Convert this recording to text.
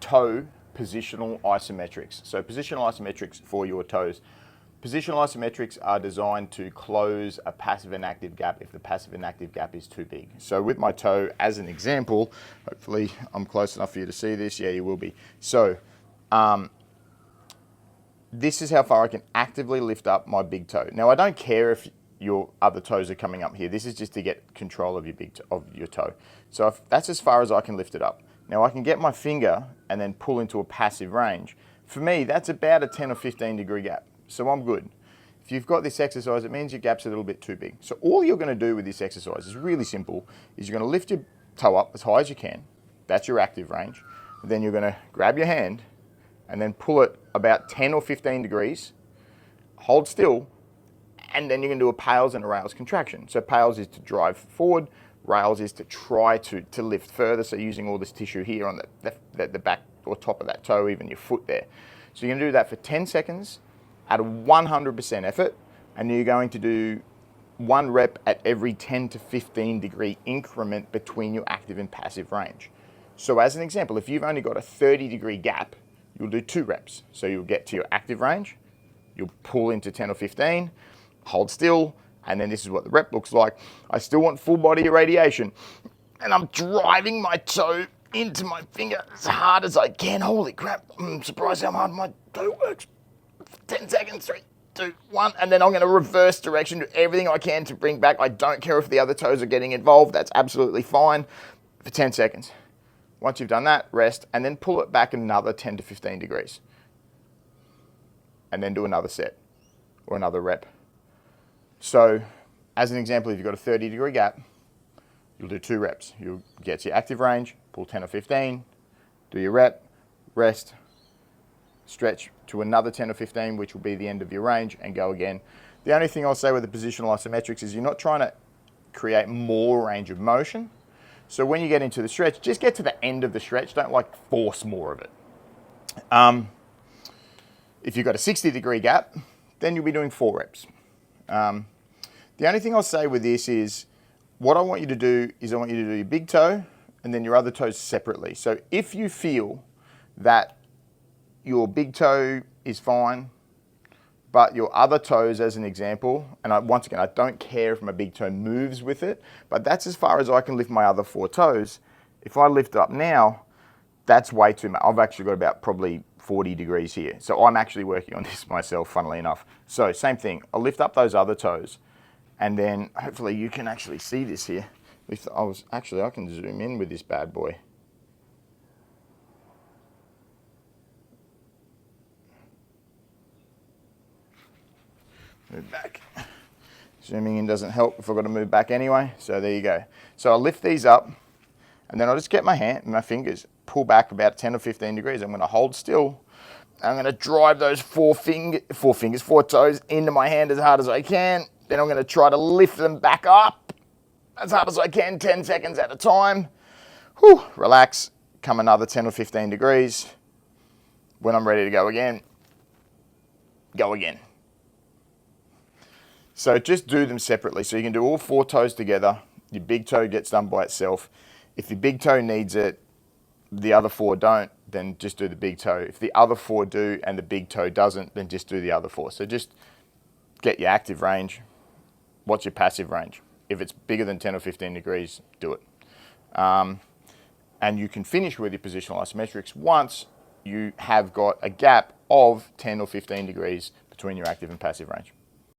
toe positional isometrics. So positional isometrics for your toes. Positional isometrics are designed to close a passive and active gap if the passive and active gap is too big. So with my toe as an example, hopefully I'm close enough for you to see this. Yeah, you will be. So this is how far I can actively lift up my big toe. Now I don't care if your other toes are coming up here. This is just to get control of your toe. So that's as far as I can lift it up. Now I can get my finger and then pull into a passive range. For me, that's about a 10 or 15 degree gap. So I'm good. If you've got this exercise, it means your gap's a little bit too big. So all you're going to do with this exercise is really simple, is you're going to lift your toe up as high as you can. That's your active range. Then you're going to grab your hand and then pull it about 10 or 15 degrees, hold still, and then you're going to do a pales and a rails contraction. So pales is to drive forward, rails is to try to lift further, so using all this tissue here on the back or top of that toe, even your foot there. So you're going to do that for 10 seconds at a 100% effort, and you're going to do 1 rep at every 10 to 15 degree increment between your active and passive range. So as an example, if you've only got a 30 degree gap, you'll do 2 reps. So you'll get to your active range, you'll pull into 10 or 15, hold still, and then this is what the rep looks like. I still want full body irradiation, and I'm driving my toe into my finger as hard as I can. Holy crap, I'm surprised how hard my toe works. 10 seconds, 3, 2, 1, and then I'm going to reverse direction, do everything I can to bring back. I don't care if the other toes are getting involved, that's absolutely fine, for 10 seconds. Once you've done that, rest, and then pull it back another 10 to 15 degrees. And then do another set, or another rep. So, as an example, if you've got a 30 degree gap, you'll do 2 reps. You'll get to your active range, pull 10 or 15, do your rep, rest, stretch to another 10 or 15, which will be the end of your range, and go again. The only thing I'll say with the positional isometrics is you're not trying to create more range of motion. So when you get into the stretch, just get to the end of the stretch. Don't like force more of it. If you've got a 60 degree gap, then you'll be doing 4 reps. The only thing I'll say with this is, what I want you to do is I want you to do your big toe and then your other toes separately. So if you feel that your big toe is fine, but your other toes, as an example, and once again, I don't care if my big toe moves with it, but that's as far as I can lift my other 4 toes. If I lift up now, that's way too much. I've actually got about probably 40 degrees here. So I'm actually working on this myself, funnily enough. So same thing, I'll lift up those other toes, and then hopefully you can actually see this here. I can zoom in with this bad boy. Move back. Zooming in doesn't help if I've got to move back anyway. So there you go. So I'll lift these up, and then I'll just get my hand and my fingers, pull back about 10 or 15 degrees. I'm going to hold still. I'm going to drive those 4 toes into my hand as hard as I can. Then I'm going to try to lift them back up as hard as I can, 10 seconds at a time. Whew, relax, come another 10 or 15 degrees. When I'm ready to go again, go again. So just do them separately. So you can do all 4 toes together. Your big toe gets done by itself. If your big toe needs it, the other 4 don't, then just do the big toe. If the other 4 do and the big toe doesn't, then just do the other 4. So just get your active range. What's your passive range? If it's bigger than 10 or 15 degrees, do it. And you can finish with your positional isometrics once you have got a gap of 10 or 15 degrees between your active and passive range.